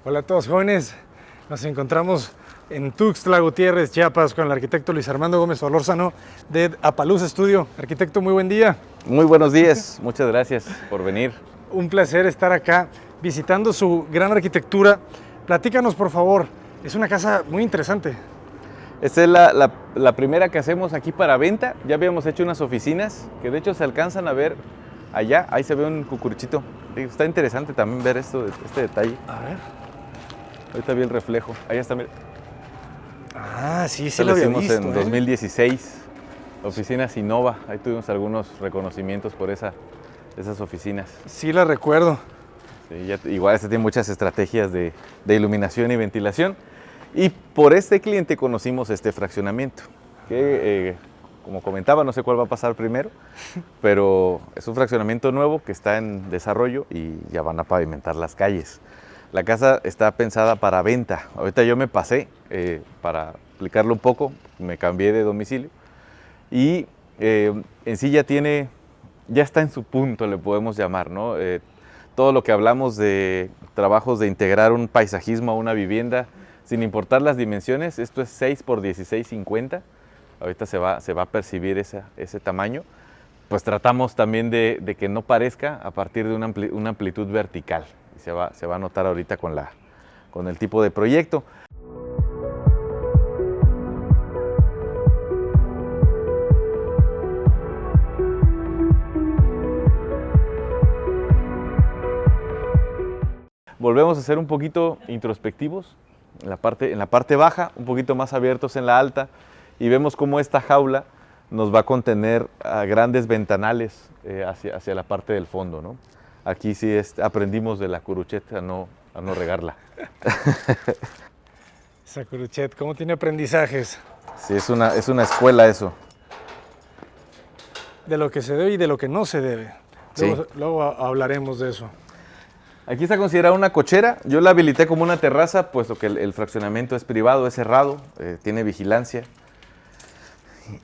Hola a todos jóvenes, nos encontramos en Tuxtla Gutiérrez, Chiapas, con el arquitecto Luis Armando Gómez Solórzano de Apaluz Estudio. Arquitecto, muy buen día. Muy buenos días, muchas gracias por venir. Un placer estar acá visitando su gran arquitectura. Platícanos, por favor, es una casa muy interesante. Esta es la primera que hacemos aquí para venta. Ya habíamos hecho unas oficinas que de hecho se alcanzan a ver allá. Ahí se ve un cucuruchito. Está interesante también ver este detalle. A ver. Ahorita vi el reflejo. Ahí está, mira. Ah, sí, Esta lo la había hicimos visto. en 2016. Oficinas Innova. Ahí tuvimos algunos reconocimientos por esas oficinas. Sí, la recuerdo. Sí, igual tiene muchas estrategias de iluminación y ventilación. Y por este cliente conocimos este fraccionamiento, que como comentaba, no sé cuál va a pasar primero, pero es un fraccionamiento nuevo que está en desarrollo y ya van a pavimentar las calles. La casa está pensada para venta. Ahorita yo me pasé, para explicarlo un poco, me cambié de domicilio y en sí ya está en su punto, le podemos llamar, ¿no? Todo lo que hablamos de trabajos de integrar un paisajismo a una vivienda, sin importar las dimensiones, esto es 6 por 16,50, ahorita se va a percibir ese tamaño, pues tratamos también de que no parezca a partir de una amplitud vertical, y se va a notar ahorita con el tipo de proyecto. Volvemos a ser un poquito introspectivos, en la parte baja, un poquito más abiertos en la alta, y vemos cómo esta jaula nos va a contener a grandes ventanales hacia la parte del fondo, ¿no? Aquí sí aprendimos de la Curuchet a no regarla. Esa Curuchet, ¿cómo tiene aprendizajes? Sí, es una escuela eso. De lo que se debe y de lo que no se debe. Sí. Luego hablaremos de eso. Aquí está considerada una cochera. Yo la habilité como una terraza, puesto que el fraccionamiento es privado, es cerrado, tiene vigilancia.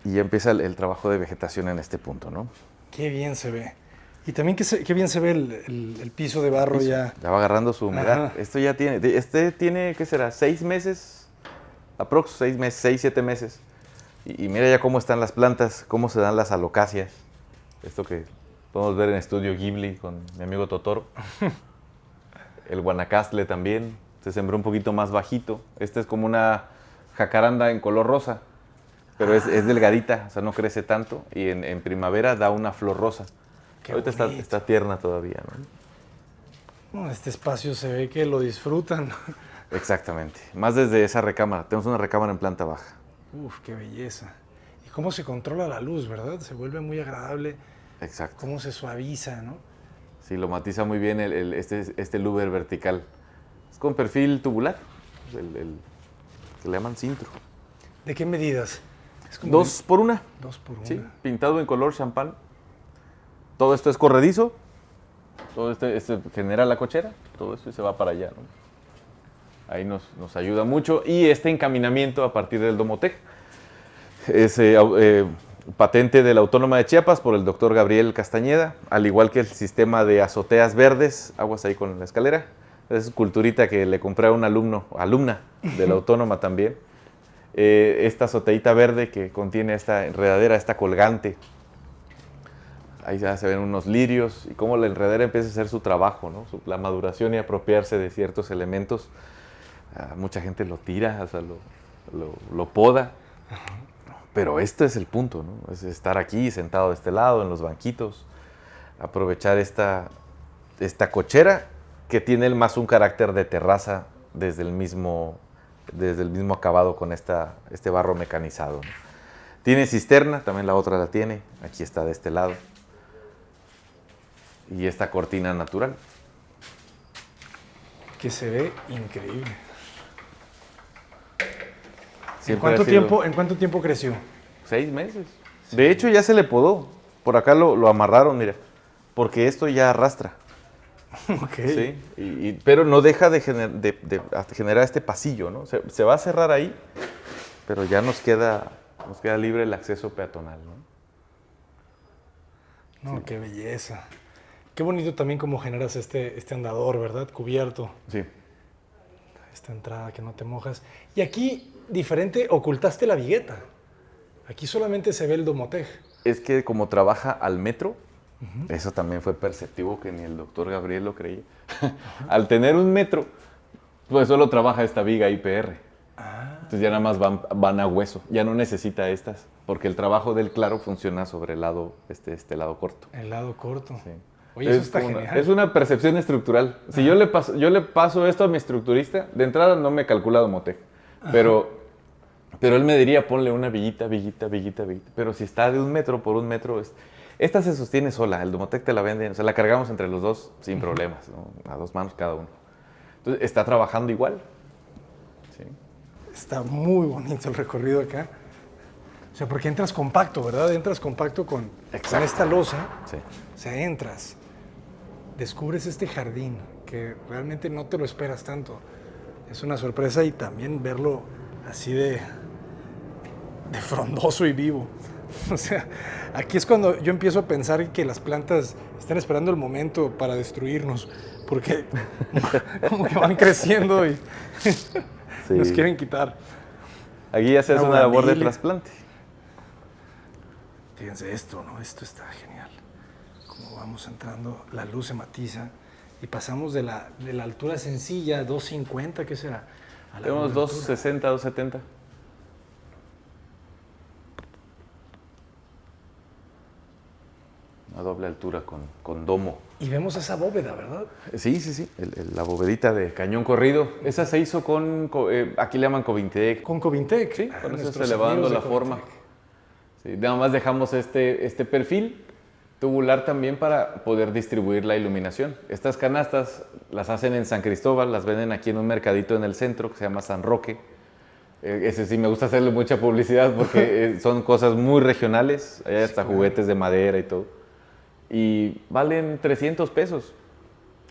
Y ya empieza el trabajo de vegetación en este punto, ¿no? Qué bien se ve. Y también qué bien se ve el piso de barro ya. Ya va agarrando su humedad. Ajá. Este tiene, ¿qué será? 6 meses, aprox, 6 meses, 6, 7 meses. Y mira ya cómo están las plantas, cómo se dan las alocáceas. Esto que podemos ver en Estudio Ghibli con mi amigo Totoro. El guanacaste también se sembró un poquito más bajito. Este es como una jacaranda en color rosa, pero es delgadita, o sea, no crece tanto. Y en primavera da una flor rosa. Ahorita está tierna todavía, ¿no? Este espacio se ve que lo disfrutan. Exactamente. Más desde esa recámara. Tenemos una recámara en planta baja. Uf, qué belleza. Y cómo se controla la luz, ¿verdad? Se vuelve muy agradable. Exacto. Cómo se suaviza, ¿no? Sí, lo matiza muy bien este louver vertical. Es con perfil tubular, que le llaman cintro. ¿De qué medidas? Es como 2 por 1. 2 por 1. Sí, pintado en color champán. Todo esto es corredizo. Todo este genera la cochera. Todo esto y se va para allá, ¿no? Ahí nos ayuda mucho. Y este encaminamiento a partir del Domotec es patente de la Autónoma de Chiapas por el doctor Gabriel Castañeda, al igual que el sistema de azoteas verdes, aguas ahí con la escalera. Es culturita que le compré a un alumna de la Autónoma también. Esta azoteita verde que contiene esta enredadera, esta colgante. Ahí ya se ven unos lirios y cómo la enredadera empieza a hacer su trabajo, ¿no? La maduración y apropiarse de ciertos elementos. Mucha gente lo tira, o sea, lo poda. Pero este es el punto, ¿no? Es estar aquí sentado de este lado, en los banquitos, aprovechar esta cochera que tiene más un carácter de terraza desde el mismo acabado con este barro mecanizado, ¿no? Tiene cisterna, también la otra la tiene, aquí está de este lado. Y esta cortina natural. Que se ve increíble. ¿En cuánto tiempo creció? 6 meses. Sí. De hecho, ya se le podó. Por acá lo amarraron, mira. Porque esto ya arrastra. Ok. Sí, pero no deja de generar este pasillo, ¿no? Se va a cerrar ahí, pero ya nos queda libre el acceso peatonal, ¿no? No, sí. Qué belleza. Qué bonito también cómo generas este andador, ¿verdad? Cubierto. Sí. esta entrada que no te mojas. Y aquí, diferente, ocultaste la vigueta. Aquí solamente se ve el Domotec. Es que como trabaja al metro, eso también fue perceptivo que ni el doctor Gabriel lo creía. Al tener un metro, pues solo trabaja esta viga IPR. Entonces ya nada más van a hueso, ya no necesita estas, porque el trabajo del claro funciona sobre el lado, este lado corto. El lado corto. Sí. Oye, eso está genial. Es una percepción estructural. Si yo le paso esto a mi estructurista, de entrada no me calcula Domotec, pero él me diría, ponle una viguita. Pero si está de 1 metro por 1 metro, esta se sostiene sola, el Domotec te la venden, o sea, la cargamos entre los dos sin problemas, ¿no? A 2 manos cada uno. Entonces, está trabajando igual. Sí. Está muy bonito el recorrido acá. O sea, porque entras compacto, ¿verdad? Entras compacto con esta losa. Sí. O sea, entras, descubres este jardín que realmente no te lo esperas tanto. Es una sorpresa y también verlo así de frondoso y vivo. O sea, aquí es cuando yo empiezo a pensar que las plantas están esperando el momento para destruirnos, porque como que van creciendo y nos quieren quitar. Aquí ya se hace una labor de trasplante. Fíjense esto, ¿no? Esto está genial. Como vamos entrando, la luz se matiza y pasamos de la altura sencilla, 250, ¿qué será? Tenemos 260, 270. Una doble altura con domo. Y vemos esa bóveda, ¿verdad? Sí. La bóvedita de cañón corrido. Esa se hizo aquí le llaman Covintec. Con Covintec. Sí, con eso se le va dando la forma. Sí, nada más dejamos este perfil tubular también para poder distribuir la iluminación. Estas canastas las hacen en San Cristóbal, las venden aquí en un mercadito en el centro que se llama San Roque. Ese sí me gusta hacerle mucha publicidad porque son cosas muy regionales. Hay hasta juguetes de madera y todo. Y valen 300 pesos.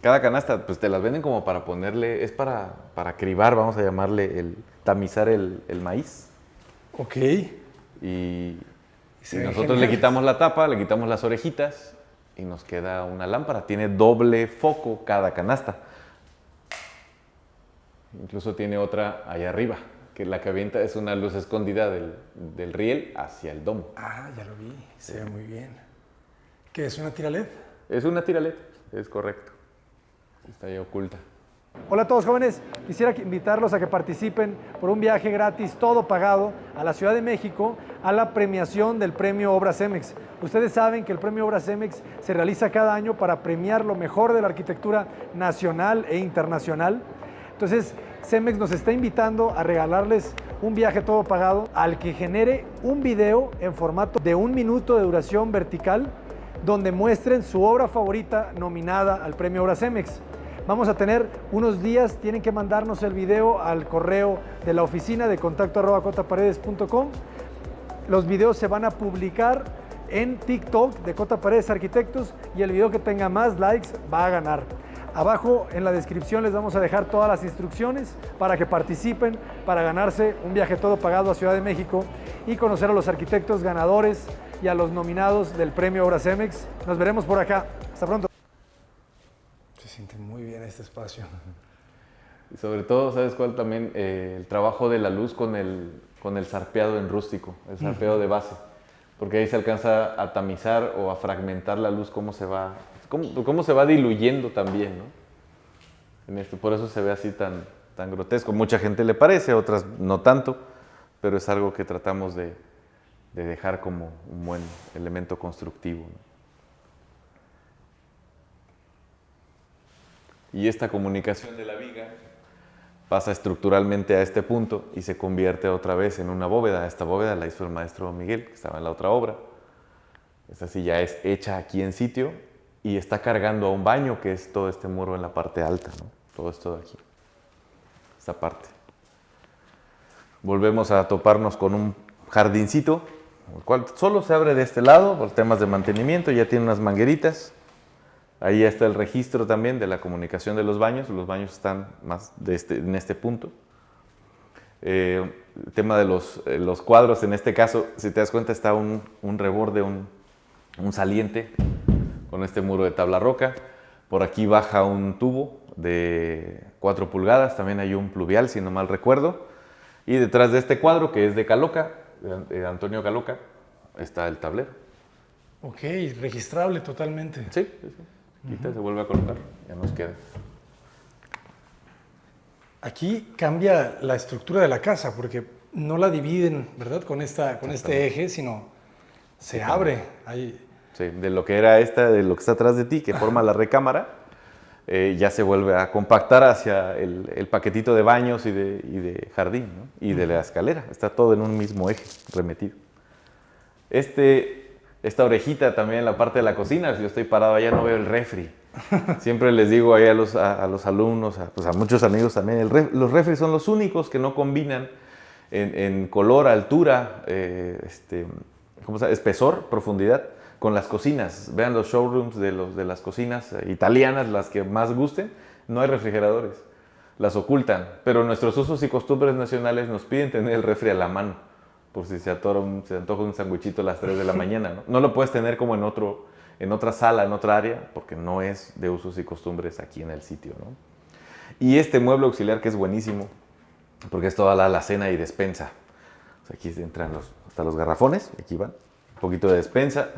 Cada canasta, pues te las venden como para ponerle, es para cribar, vamos a llamarle, tamizar el maíz. Ok. Y nosotros le quitamos la tapa, le quitamos las orejitas y nos queda una lámpara. Tiene doble foco cada canasta. Incluso tiene otra allá arriba, que la que avienta es una luz escondida del riel hacia el domo. Ah, ya lo vi, se ve muy bien. ¿Qué es una tira LED? Es una tira LED, es correcto. Está ahí oculta. Hola a todos jóvenes, quisiera invitarlos a que participen por un viaje gratis, todo pagado, a la Ciudad de México, a la premiación del Premio Obra CEMEX. Ustedes saben que el Premio Obra CEMEX se realiza cada año para premiar lo mejor de la arquitectura nacional e internacional. Entonces, CEMEX nos está invitando a regalarles un viaje todo pagado al que genere un video en formato de 1 minuto de duración vertical donde muestren su obra favorita nominada al Premio Obra CEMEX. Vamos a tener unos días, tienen que mandarnos el video al correo de la oficina de contacto@cotaparedes.com. Los videos se van a publicar en TikTok de Cota Paredes Arquitectos y el video que tenga más likes va a ganar. Abajo en la descripción les vamos a dejar todas las instrucciones para que participen, para ganarse un viaje todo pagado a Ciudad de México y conocer a los arquitectos ganadores y a los nominados del Premio Obra CEMEX. Nos veremos por acá. Hasta pronto. Se siente muy bien este espacio. Y sobre todo, ¿sabes cuál también? El trabajo de la luz con el sarpeado en rústico, el sarpeado de base. Porque ahí se alcanza a tamizar o a fragmentar la luz, cómo se va diluyendo también, ¿no? Por eso se ve así tan grotesco. Mucha gente le parece, otras no tanto, pero es algo que tratamos de dejar como un buen elemento constructivo, ¿no? Y esta comunicación de la viga pasa estructuralmente a este punto y se convierte otra vez en una bóveda. Esta bóveda la hizo el maestro Miguel, que estaba en la otra obra. Esta sí ya es hecha aquí en sitio y está cargando a un baño, que es todo este muro en la parte alta, ¿no? Todo esto de aquí, esta parte. Volvemos a toparnos con un jardincito, el cual solo se abre de este lado por temas de mantenimiento, ya tiene unas mangueritas. Ahí está el registro también de la comunicación de los baños están más en este punto. El tema de los cuadros, en este caso, si te das cuenta, está un reborde, un saliente con este muro de tabla roca. Por aquí baja un tubo de 4 pulgadas, también hay un pluvial, si no mal recuerdo. Y detrás de este cuadro, que es de Caloca, de Antonio Caloca, está el tablero. Ok, registrable totalmente. Sí, sí, sí. Quita, se vuelve a colocar, ya nos queda. Aquí cambia la estructura de la casa porque no la dividen, ¿verdad? Con este eje, sino se abre. Ahí. Sí, de lo que era de lo que está atrás de ti, que forma la recámara, ya se vuelve a compactar hacia el paquetito de baños y de jardín, ¿no? Y de la escalera. Está todo en un mismo eje, remetido. Esta orejita también en la parte de la cocina, si yo estoy parado allá no veo el refri. Siempre les digo ahí a los alumnos, pues a muchos amigos también, los refris son los únicos que no combinan en color, altura, espesor, profundidad, con las cocinas. Vean los showrooms de las cocinas italianas, las que más gusten, no hay refrigeradores, las ocultan, pero nuestros usos y costumbres nacionales nos piden tener el refri a la mano, por si se antoja un sandwichito a las 3 de la mañana, ¿no? No lo puedes tener como en otra sala, en otra área, porque no es de usos y costumbres aquí en el sitio, ¿no? Y este mueble auxiliar que es buenísimo, porque es toda la alacena y despensa. O sea, aquí entran hasta los garrafones, aquí van, un poquito de despensa,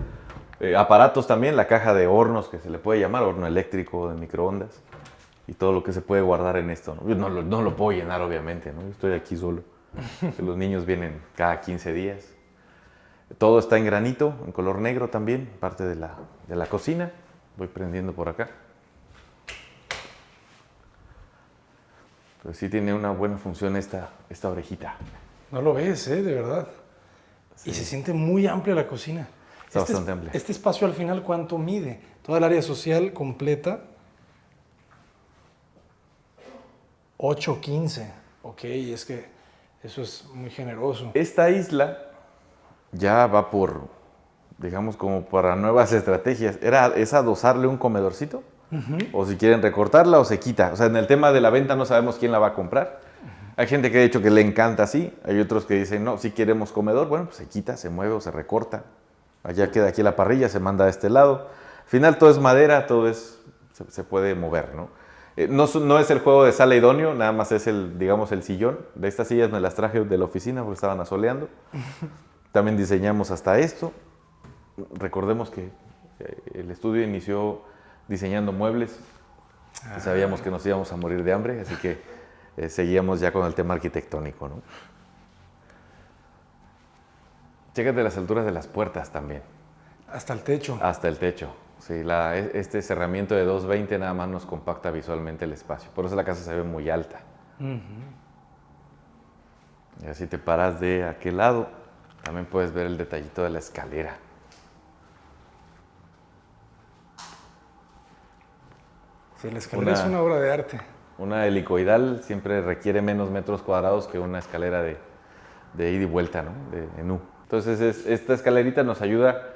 aparatos también, la caja de hornos que se le puede llamar, horno eléctrico, de microondas, y todo lo que se puede guardar en esto, ¿no? Yo no lo puedo llenar, obviamente, ¿no? Yo estoy aquí solo. Los niños vienen cada 15 días. Todo está en granito, en color negro también, parte de la cocina. Voy prendiendo por acá. Pero sí tiene una buena función esta orejita. No lo ves, de verdad. Sí. Y se siente muy amplia la cocina. Está bastante amplia. Este espacio al final, ¿cuánto mide? Toda el área social completa. 8:15. Ok, es que eso es muy generoso. Esta isla ya va digamos, como para nuevas estrategias. Es adosarle un comedorcito, o si quieren recortarla o se quita. O sea, en el tema de la venta no sabemos quién la va a comprar. Hay gente que ha dicho que le encanta así, hay otros que dicen, no, si queremos comedor, bueno, pues se quita, se mueve o se recorta. Allá queda aquí la parrilla, se manda a este lado. Al final todo es madera, se puede mover, ¿no? No es el juego de sala idóneo, nada más es digamos, el sillón. De estas sillas me las traje de la oficina porque estaban asoleando. También diseñamos hasta esto. Recordemos que el estudio inició diseñando muebles y sabíamos que nos íbamos a morir de hambre, así que seguíamos ya con el tema arquitectónico, ¿no? Chécate las alturas de las puertas también. Hasta el techo. Hasta el techo. Sí, este cerramiento de 220 nada más nos compacta visualmente el espacio. Por eso la casa se ve muy alta. Y así te paras de aquel lado, también puedes ver el detallito de la escalera. Sí, la escalera es una obra de arte. Una helicoidal siempre requiere menos metros cuadrados que una escalera de ida y vuelta, ¿no? En U. Entonces, esta escalerita nos ayuda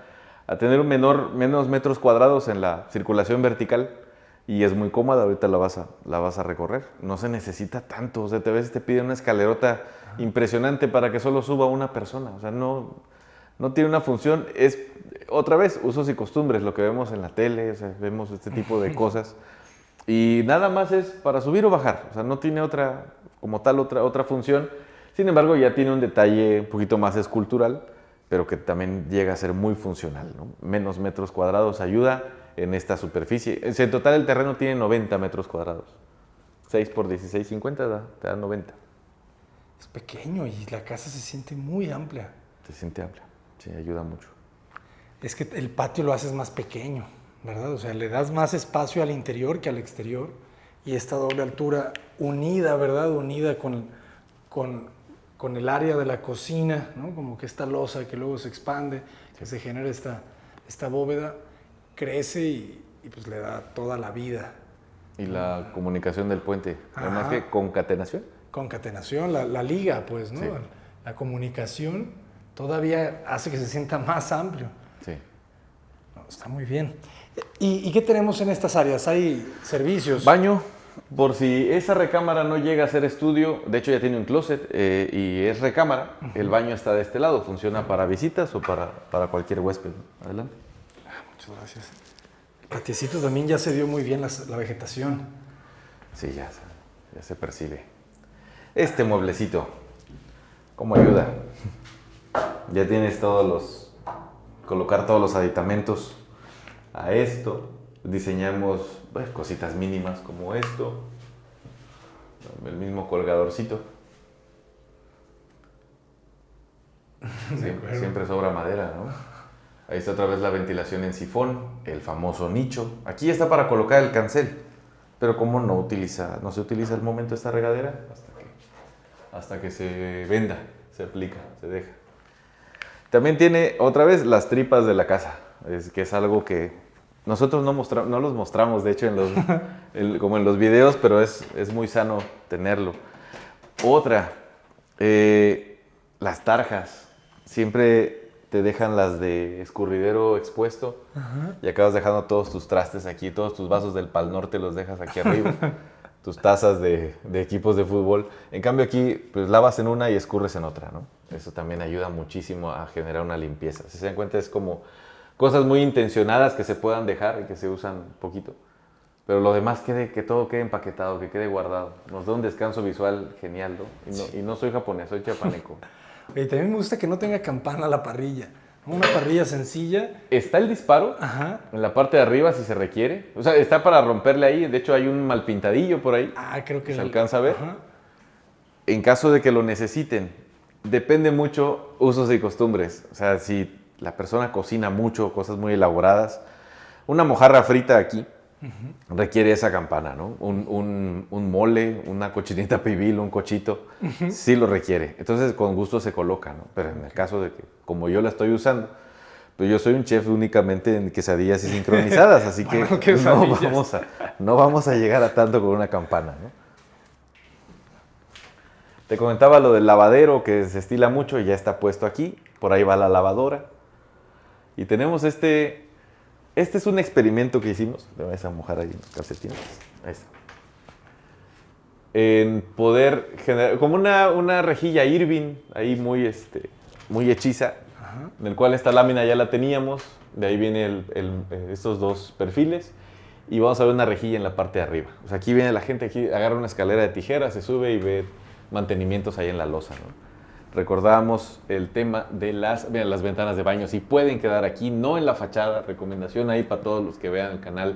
a tener menos metros cuadrados en la circulación vertical y es muy cómoda. Ahorita la vas a recorrer. No se necesita tanto. O sea, a veces te piden una escalerota impresionante para que solo suba una persona. O sea, no tiene una función. Es, otra vez, usos y costumbres, lo que vemos en la tele, o sea, vemos este tipo de cosas. Y nada más es para subir o bajar. O sea, no tiene otra función. Sin embargo, ya tiene un detalle un poquito más escultural, pero que también llega a ser muy funcional, ¿no? Menos metros cuadrados ayuda en esta superficie. En total el terreno tiene 90 metros cuadrados. 6 por 16, 50 te da 90. Es pequeño y la casa se siente muy amplia. Se siente amplia, sí, ayuda mucho. Es que el patio lo haces más pequeño, ¿verdad? O sea, le das más espacio al interior que al exterior. Y esta doble altura unida, ¿verdad? Unida con el área de la cocina, ¿no? Como que esta losa que luego se expande, que se genera esta bóveda, crece y pues le da toda la vida. Y la comunicación del puente, además que concatenación. Concatenación, la liga, pues, ¿no? Sí. La comunicación todavía hace que se sienta más amplio. Sí. No, está muy bien. ¿Y qué tenemos en estas áreas? ¿Hay servicios? Baño. Por si esa recámara no llega a ser estudio, de hecho ya tiene un closet y es recámara, el baño está de este lado, funciona para visitas o para cualquier huésped. Adelante. Muchas gracias. Patiecito también ya se dio muy bien la vegetación. Sí, ya se percibe. Este mueblecito, ¿cómo ayuda? Ya tienes colocar todos los aditamentos a esto. Diseñamos pues, cositas mínimas como esto. El mismo colgadorcito. Siempre sobra madera, ¿no? Ahí está otra vez la ventilación en sifón, el famoso nicho. Aquí está para colocar el cancel. Pero como no se utiliza al momento esta regadera hasta que se venda, se aplica, se deja. También tiene otra vez las tripas de la casa, que es algo que nosotros no los mostramos, de hecho, como en los videos, pero es muy sano tenerlo. Otra, las tarjas. Siempre te dejan las de escurridero expuesto. Ajá. Y acabas dejando todos tus trastes aquí, todos tus vasos del Pal Norte los dejas aquí arriba, tus tazas de equipos de fútbol. En cambio aquí, pues lavas en una y escurres en otra, ¿no? Eso también ayuda muchísimo a generar una limpieza. Si se dan cuenta, es como cosas muy intencionadas que se puedan dejar y que se usan poquito. Pero lo demás, que todo quede empaquetado, que quede guardado. Nos da un descanso visual genial, ¿no? Y no soy japonés, soy chiapaneco. Y también me gusta que no tenga campana la parrilla. Una parrilla sencilla. Está el disparo. Ajá. En la parte de arriba si se requiere. O sea, está para romperle ahí. De hecho, hay un mal pintadillo por ahí. Creo que se alcanza a ver. Ajá. En caso de que lo necesiten, depende mucho usos y costumbres. O sea, si la persona cocina mucho, cosas muy elaboradas, una mojarra frita aquí requiere esa campana, ¿no? Un mole, una cochinita pibil, un cochito, sí lo requiere. Entonces, con gusto se coloca, ¿no? Pero en el caso de que, como yo la estoy usando, pues yo soy un chef únicamente en quesadillas y sincronizadas, así que no vamos a llegar a tanto con una campana, ¿no? Te comentaba lo del lavadero, que se estila mucho y ya está puesto aquí. Por ahí va la lavadora. Y tenemos Este es un experimento que hicimos. Le voy a mojar ahí los calcetines. Ahí está. En poder generar, como una rejilla Irving, ahí muy hechiza, ajá, en el cual esta lámina ya la teníamos. De ahí vienen estos dos perfiles. Y vamos a ver una rejilla en la parte de arriba. O sea, aquí viene la gente, aquí agarra una escalera de tijeras, se sube y ve mantenimientos ahí en la losa, ¿no? Recordábamos el tema de las ventanas de baño. Si pueden quedar aquí, no en la fachada. Recomendación ahí para todos los que vean el canal.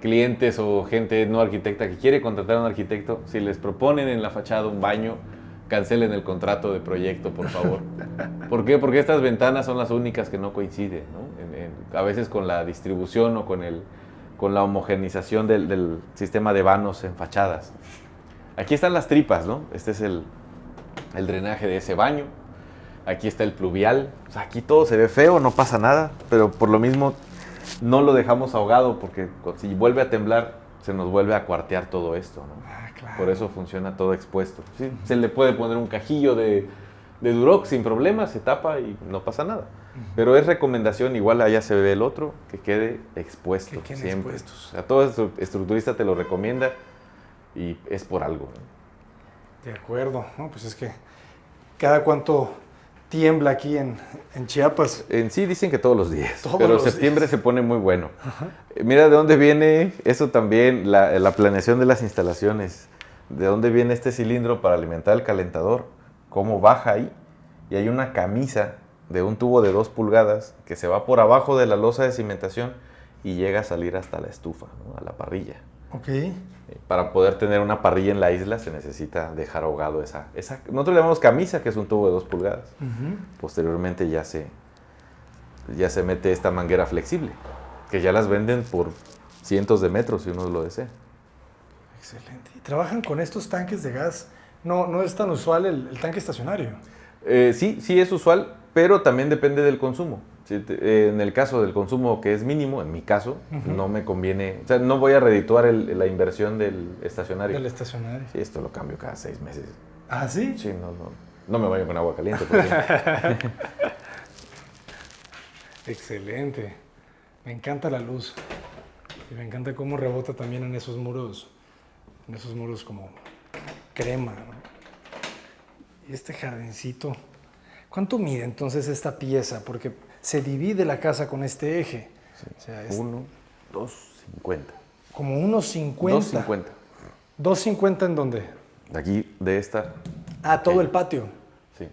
Clientes o gente no arquitecta que quiere contratar a un arquitecto. Si les proponen en la fachada un baño, cancelen el contrato de proyecto, por favor. ¿Por qué? Porque estas ventanas son las únicas que no coinciden, ¿no? A veces con la distribución o con la homogenización del sistema de vanos en fachadas. Aquí están las tripas, ¿no? Este es el drenaje de ese baño. Aquí está el pluvial. O sea, aquí todo se ve feo, no pasa nada, pero por lo mismo no lo dejamos ahogado porque si vuelve a temblar se nos vuelve a cuartear todo esto, ¿no? Claro. Por eso funciona todo expuesto. ¿Sí? Se le puede poner un cajillo de Durox sin problema, se tapa y no pasa nada. Pero es recomendación, igual allá se ve el otro, que quede expuesto. Que siempre. Expuestos. O sea, todo estructurista te lo recomienda y es por algo, ¿no? De acuerdo, ¿no? Pues es que cada cuánto tiembla aquí en Chiapas. En sí dicen que todos los días, todos pero los septiembre días se pone muy bueno. Ajá. Mira de dónde viene eso también, la planeación de las instalaciones. De dónde viene este cilindro para alimentar el calentador, cómo baja ahí. Y hay una camisa de un tubo de 2 pulgadas que se va por abajo de la losa de cimentación y llega a salir hasta la estufa, ¿no? A la parrilla. Ok. Para poder tener una parrilla en la isla se necesita dejar ahogado esa nosotros le llamamos camisa, que es un tubo de 2 pulgadas. Posteriormente ya se mete esta manguera flexible, que ya las venden por cientos de metros si uno lo desea. Excelente. ¿Y trabajan con estos tanques de gas? No es tan usual el tanque estacionario. Sí es usual, pero también depende del consumo. En el caso del consumo que es mínimo, en mi caso, no me conviene, o sea, no voy a redituar la inversión del estacionario. Del estacionario. Sí, esto lo cambio cada 6 meses. ¿Ah, sí? Sí, no me baño con agua caliente. Por ejemplo. Excelente. Me encanta la luz. Y me encanta cómo rebota también en esos muros como crema, ¿no? Y este jardincito. ¿Cuánto mide entonces esta pieza? Porque se divide la casa con este eje. Sí. O sea, 2.50. Como unos 50. 2.50. ¿2.50 en dónde? De aquí, de esta. Ah, todo el patio. Sí.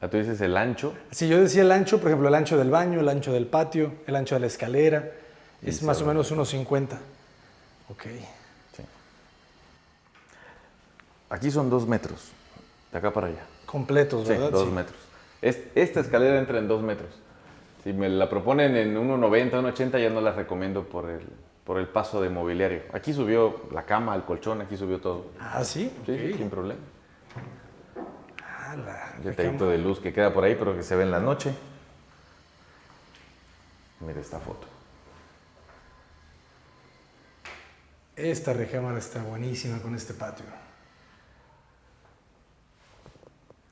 Ah, tú dices el ancho. Si yo decía el ancho, por ejemplo, el ancho del baño, el ancho del patio, el ancho de la escalera, Y es más o sobre- menos unos 50. Ok. Sí. Aquí son 2 metros. De acá para allá. Completos, Sí, ¿verdad? 2 metros. Esta escalera entra en 2 metros. Si me la proponen en 1.90, 1.80, ya no la recomiendo por el paso de mobiliario. Aquí subió la cama, el colchón, aquí subió todo. Ah, sí. Sí, Ok. sí, sin problema. Ah, Un detallito de luz que queda por ahí, pero que se ve en la noche. Mira esta foto. Esta recámara está buenísima con este patio.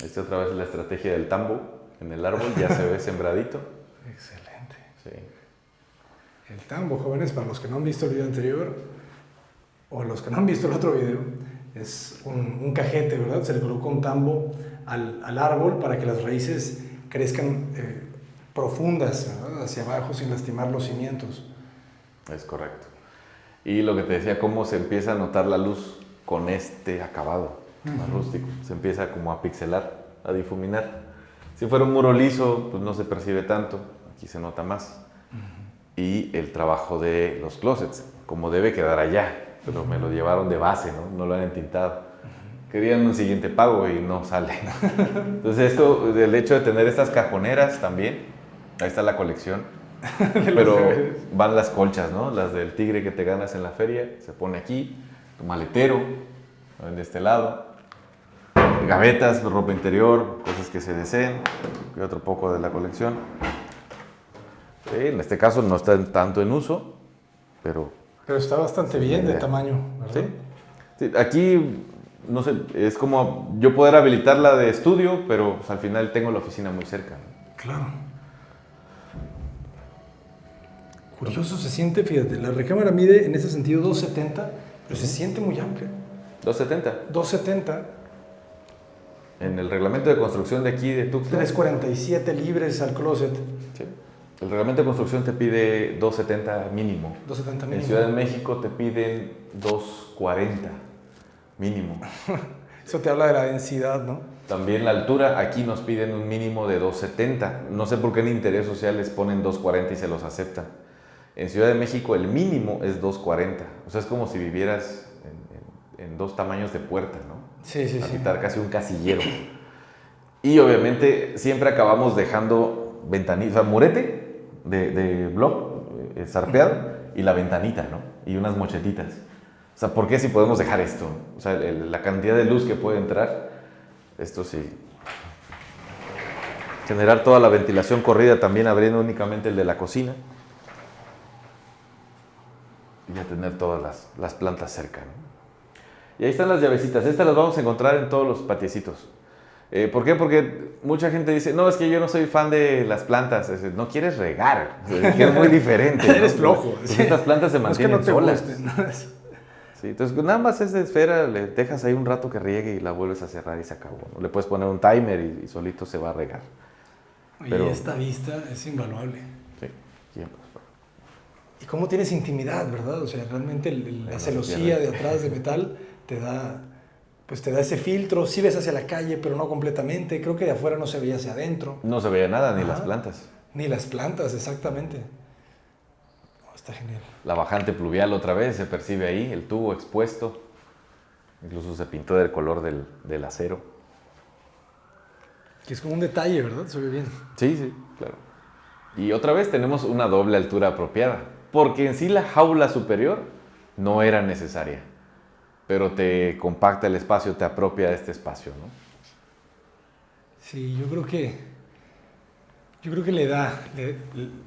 Esta otra vez la estrategia del tambo en el árbol, ya se ve sembradito. Excelente. Sí. El tambo, jóvenes, para los que no han visto el video anterior o los que no han visto el otro video, es un cajete, ¿verdad? Se le coloca un tambo al árbol para que las raíces crezcan profundas, ¿verdad? Hacia abajo sin lastimar los cimientos. Es correcto. Y lo que te decía, cómo se empieza a notar la luz con este acabado más rústico. Se empieza como a pixelar, a difuminar. Si fuera un muro liso, pues no se percibe tanto. Aquí se nota más. Y el trabajo de los closets, como debe quedar allá. Pero me lo llevaron de base, ¿no? No lo han entintado. Querían un siguiente pago y no sale. Entonces esto, el hecho de tener estas cajoneras también, ahí está la colección. Pero van las colchas, ¿no? Las del tigre que te ganas en la feria, se pone aquí, tu maletero, de este lado, gavetas, ropa interior, cosas que se deseen, y otro poco de la colección. Sí, en este caso no está tanto en uso, pero está bastante bien de tamaño, ¿verdad? sí. Sí, aquí, no sé, es como yo poder habilitarla de estudio, pero pues, al final tengo la oficina muy cerca, ¿no? Claro. Curioso se siente, fíjate, la recámara mide en ese sentido 2.70, pero se siente muy amplia. 270. 2.70, En el reglamento de construcción de aquí de Tuxtla. 3.47 libres al closet. Sí. El reglamento de construcción te pide 270 mínimo. 2.70 mínimo. En Ciudad de México te piden 240 mínimo. Eso te habla de la densidad, ¿no? También la altura, aquí nos piden un mínimo de 270. No sé por qué en interés social les ponen 240 y se los aceptan. En Ciudad de México el mínimo es 240. O sea, es como si vivieras en 2 tamaños de puerta, ¿no? Sí, sí, sí. Habitar casi un casillero. Y obviamente siempre acabamos dejando ventanita, o sea, murete de bloc zarpeado y la ventanita, ¿no? Y unas mochetitas. O sea, ¿por qué si podemos dejar esto? O sea, la cantidad de luz que puede entrar, esto sí. Generar toda la ventilación corrida también abriendo únicamente el de la cocina. Y a tener todas las plantas cerca, ¿no? Y ahí están las llavecitas. Estas las vamos a encontrar en todos los patiecitos. ¿Por qué? Porque mucha gente dice, no, es que yo no soy fan de las plantas. No quieres regar, que es muy diferente, ¿no? Eres flojo. Pues Sí. estas plantas se No es que mantienen no te solas. gusten, ¿no? Sí, entonces nada más es de esfera, le dejas ahí un rato que riegue y la vuelves a cerrar y se acabó, ¿no? Le puedes poner un timer y solito se va a regar. Oye, Pero- esta vista es invaluable. Sí, siempre. Y cómo tienes intimidad, ¿verdad? O sea, realmente la Bueno, celosía pierde. de atrás de metal te da ese filtro. Sí ves hacia la calle, pero no completamente. Creo que de afuera no se veía hacia adentro. No se veía nada, ni Ajá. las plantas. Ni las plantas, exactamente. No, está genial. La bajante pluvial otra vez se percibe ahí, el tubo expuesto. Incluso se pintó del color del acero. Que es como un detalle, ¿verdad? Se ve bien. Sí, sí, claro. Y otra vez tenemos una doble altura apropiada, porque en sí la jaula superior no era necesaria, pero te compacta el espacio, te apropia de este espacio, ¿no? Sí, yo creo que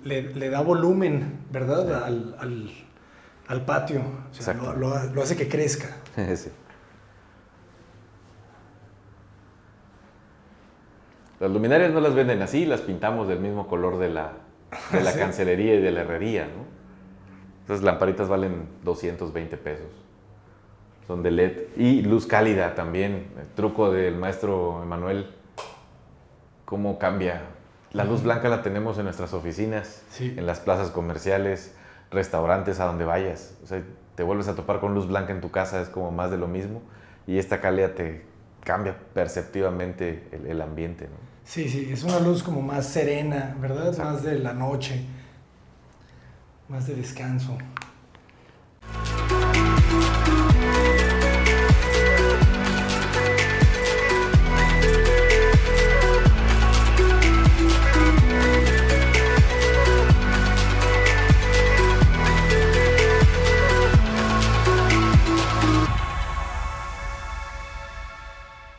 le da volumen, ¿verdad? Al patio. O sea, Exacto. lo hace que crezca. Sí. Las luminarias no las venden así, las pintamos del mismo color de la ¿Sí? cancelería y de la herrería, ¿no? Esas lamparitas valen 220 pesos. Son de LED. Y luz cálida también. El truco del maestro Emanuel. Cómo cambia. La luz blanca la tenemos en nuestras oficinas, Sí. en las plazas comerciales. restaurantes, a donde vayas. O sea, te vuelves a topar con luz blanca en tu casa, es como más de lo mismo. Y esta Calea te cambia perceptivamente el ambiente, ¿no? Sí, sí, es una luz como más serena, ¿verdad? Exacto. Más de la noche, más de descanso.